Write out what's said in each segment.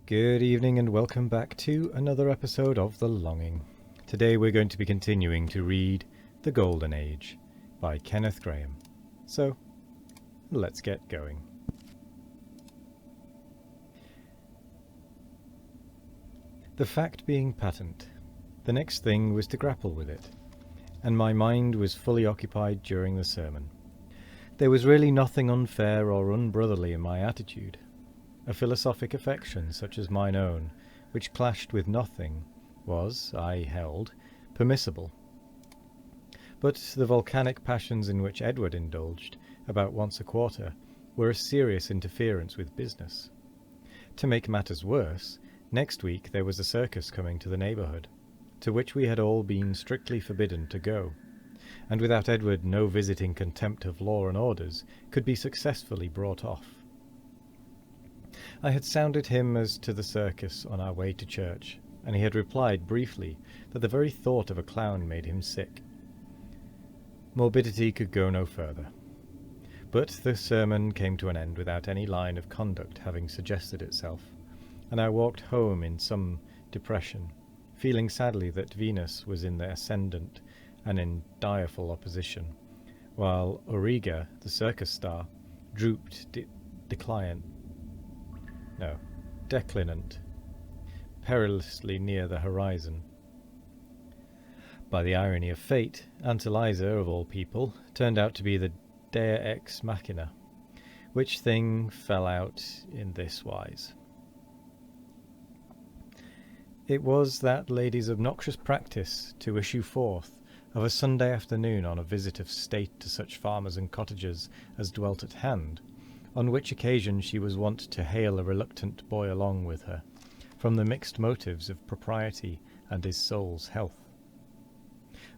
Good evening and welcome back to another episode of The Longing. Today we're going to be continuing to read The Golden Age by Kenneth Grahame. So, let's get going. The fact being patent, the next thing was to grapple with it, and my mind was fully occupied during the sermon. There was really nothing unfair or unbrotherly in my attitude. A philosophic affection such as mine own, which clashed with nothing, was, I held, permissible. But the volcanic passions in which Edward indulged, about once a quarter, were a serious interference with business. To make matters worse, next week there was a circus coming to the neighbourhood, to which we had all been strictly forbidden to go, and without Edward no visiting contempt of law and orders could be successfully brought off. I had sounded him as to the circus on our way to church, and he had replied briefly that the very thought of a clown made him sick. Morbidity could go no further. But the sermon came to an end without any line of conduct having suggested itself, and I walked home in some depression, feeling sadly that Venus was in the ascendant and in direful opposition, while Auriga, the circus star, drooped declinant, perilously near the horizon. By the irony of fate, Aunt Eliza, of all people, turned out to be the Dea ex machina, which thing fell out in this wise. It was that lady's obnoxious practice to issue forth of a Sunday afternoon on a visit of state to such farmers and cottagers as dwelt at hand, on which occasion she was wont to hail a reluctant boy along with her, from the mixed motives of propriety and his soul's health.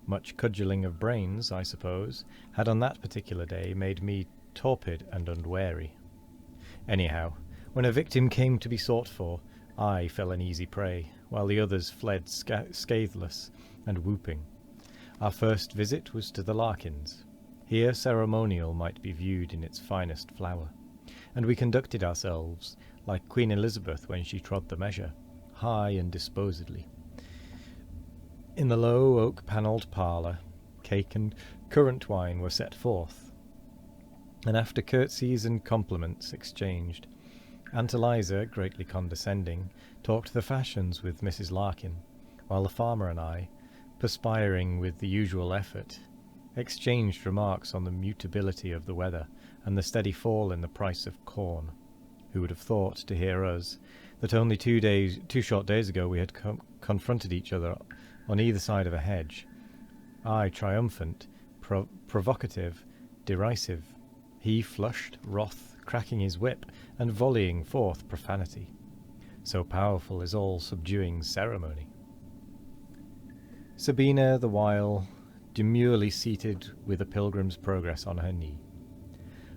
Much cudgelling of brains, I suppose, had on that particular day made me torpid and unwary. Anyhow, when a victim came to be sought for, I fell an easy prey, while the others fled scatheless and whooping. Our first visit was to the Larkins. Here ceremonial might be viewed in its finest flower, and we conducted ourselves like Queen Elizabeth when she trod the measure, high and disposedly. In the low oak-panelled parlour, cake and currant wine were set forth, and after curtsies and compliments exchanged, Aunt Eliza, greatly condescending, talked the fashions with Mrs. Larkin, while the farmer and I, perspiring with the usual effort, exchanged remarks on the mutability of the weather and the steady fall in the price of corn. Who would have thought, to hear us, that only 2 short days ago we had confronted each other on either side of a hedge, I triumphant, provocative, derisive, he flushed, wroth, cracking his whip, and volleying forth profanity. So powerful is all subduing ceremony. Sabina, the while, demurely seated with a Pilgrim's Progress on her knee,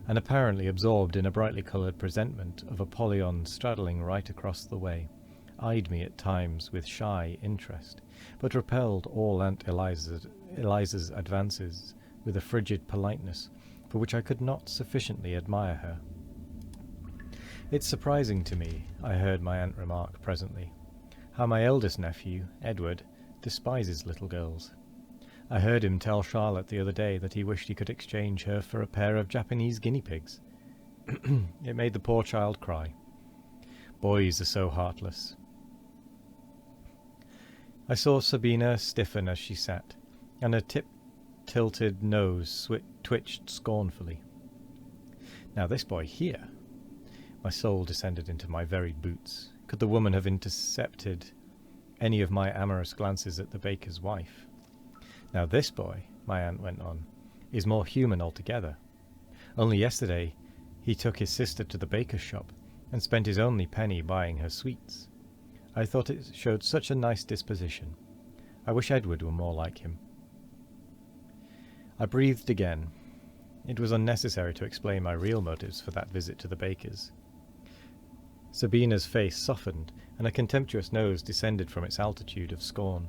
and apparently absorbed in a brightly coloured presentment of Apollyon straddling right across the way, eyed me at times with shy interest, but repelled all Aunt Eliza's advances with a frigid politeness for which I could not sufficiently admire her. "It's surprising to me," I heard my aunt remark presently, "how my eldest nephew, Edward, despises little girls. I heard him tell Charlotte the other day that he wished he could exchange her for a pair of Japanese guinea pigs. It made the poor child cry. Boys are so heartless." I saw Sabina stiffen as she sat, and her tip-tilted nose twitched scornfully. Now this boy here... My soul descended into my very boots. Could the woman have intercepted any of my amorous glances at the baker's wife? Now this boy, my aunt went on, is more human altogether. Only yesterday he took his sister to the baker's shop, and spent his only penny buying her sweets. I thought it showed such a nice disposition. I wish Edward were more like him. I breathed again. It was unnecessary to explain my real motives for that visit to the baker's. Sabina's face softened, and a contemptuous nose descended from its altitude of scorn.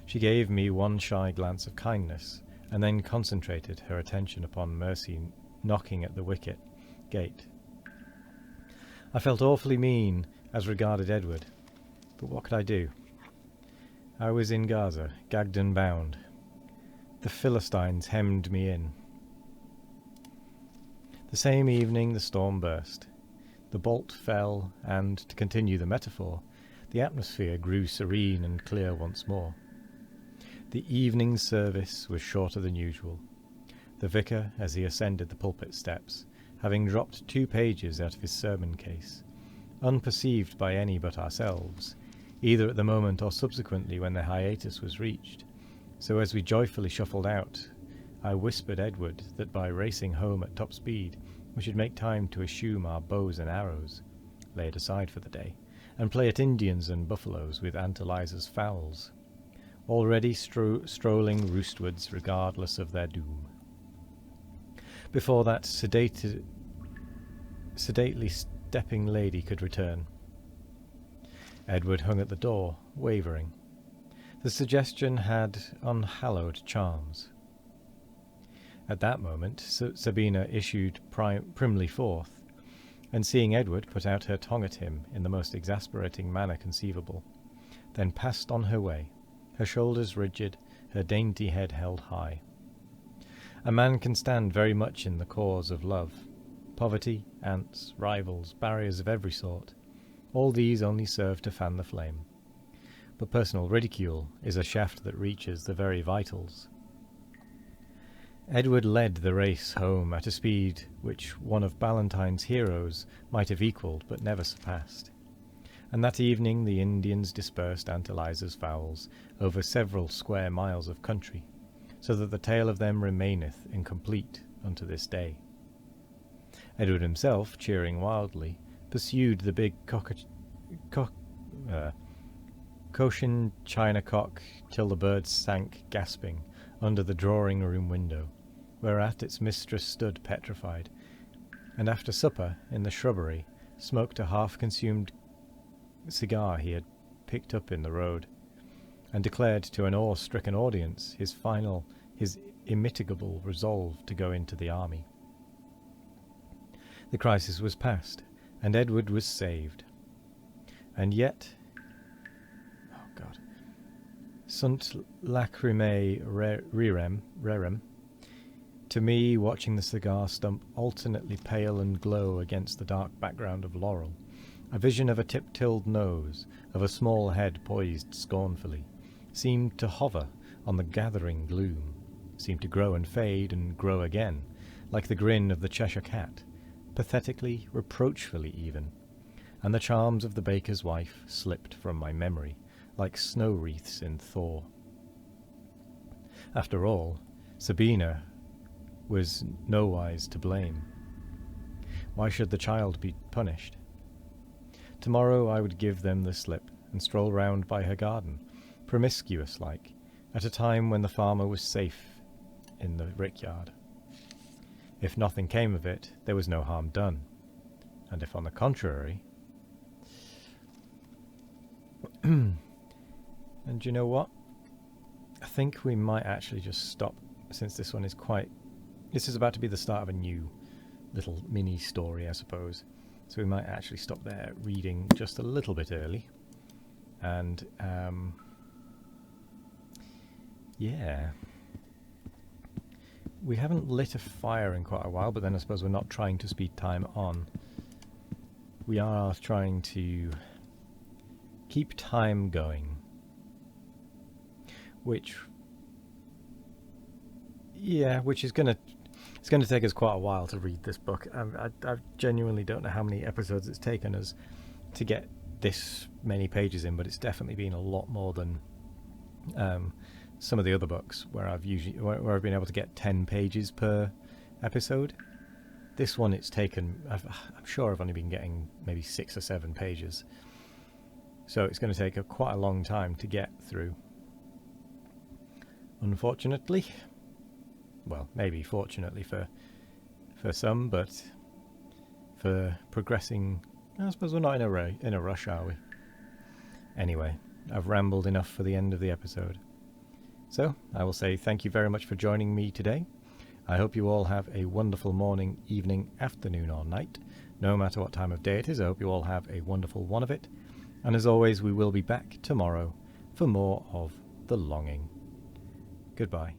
She gave me one shy glance of kindness, and then concentrated her attention upon Mercy knocking at the wicket gate. I felt awfully mean as regarded Edward. But what could I do? I was in Gaza, gagged and bound. The Philistines hemmed me in. The same evening the storm burst. The bolt fell, and, to continue the metaphor, the atmosphere grew serene and clear once more. The evening service was shorter than usual. The vicar, as he ascended the pulpit steps, having dropped 2 pages out of his sermon case, unperceived by any but ourselves, either at the moment or subsequently when the hiatus was reached. So as we joyfully shuffled out, I whispered Edward that by racing home at top speed we should make time to eschew our bows and arrows, lay it aside for the day, and play at Indians and buffaloes with Aunt Eliza's fowls, already strolling roostwards regardless of their doom. Before that sedately stepping lady could return, Edward hung at the door, wavering. The suggestion had unhallowed charms. At that moment Sabina issued primly forth, and seeing Edward, put out her tongue at him in the most exasperating manner conceivable, then passed on her way, her shoulders rigid, her dainty head held high. A man can stand very much in the cause of love. Poverty, ants, rivals, barriers of every sort, all these only serve to fan the flame. But personal ridicule is a shaft that reaches the very vitals. Edward led the race home at a speed which one of Ballantyne's heroes might have equalled but never surpassed. And that evening the Indians dispersed Aunt Eliza's fowls over several square miles of country, so that the tale of them remaineth incomplete unto this day. Edward himself, cheering wildly, pursued the big Cochin China cock till the bird sank gasping under the drawing-room window, whereat its mistress stood petrified, and after supper, in the shrubbery, smoked a half-consumed cigar he had picked up in the road, and declared to an awe-stricken audience his immitigable resolve to go into the army. The crisis was past, and Edward was saved. And yet, sunt lacrimae rerem, to me, watching the cigar stump alternately pale and glow against the dark background of laurel, a vision of a tip-tilled nose, of a small head poised scornfully, seemed to hover on the gathering gloom, seemed to grow and fade and grow again, like the grin of the Cheshire Cat, pathetically, reproachfully even, and the charms of the baker's wife slipped from my memory, like snow-wreaths in thaw. After all, Sabina was nowise to blame. Why should the child be punished? Tomorrow I would give them the slip, and stroll round by her garden, promiscuous-like, at a time when the farmer was safe in the rickyard. If nothing came of it, there was no harm done, and if on the contrary... And you know what? I think we might actually just stop, since this one is this is about to be the start of a new little mini story, I suppose. So we might actually stop there, reading just a little bit early. And, yeah. We haven't lit a fire in quite a while, but then I suppose we're not trying to speed time on. We are trying to keep time going. Which is it's gonna take us quite a while to read this book. I genuinely don't know how many episodes it's taken us to get this many pages in, but it's definitely been a lot more than some of the other books where I've been able to get 10 pages per episode. This one, it's taken. I'm sure I've only been getting maybe 6 or 7 pages, so it's going to take quite a long time to get through. Unfortunately, well, maybe fortunately for some, but for progressing, I suppose we're not in a rush, are we? Anyway, I've rambled enough for the end of the episode. So, I will say thank you very much for joining me today. I hope you all have a wonderful morning, evening, afternoon or night, No matter what time of day it is, I hope you all have a wonderful one of it. And as always, we will be back tomorrow for more of The Longing. Goodbye.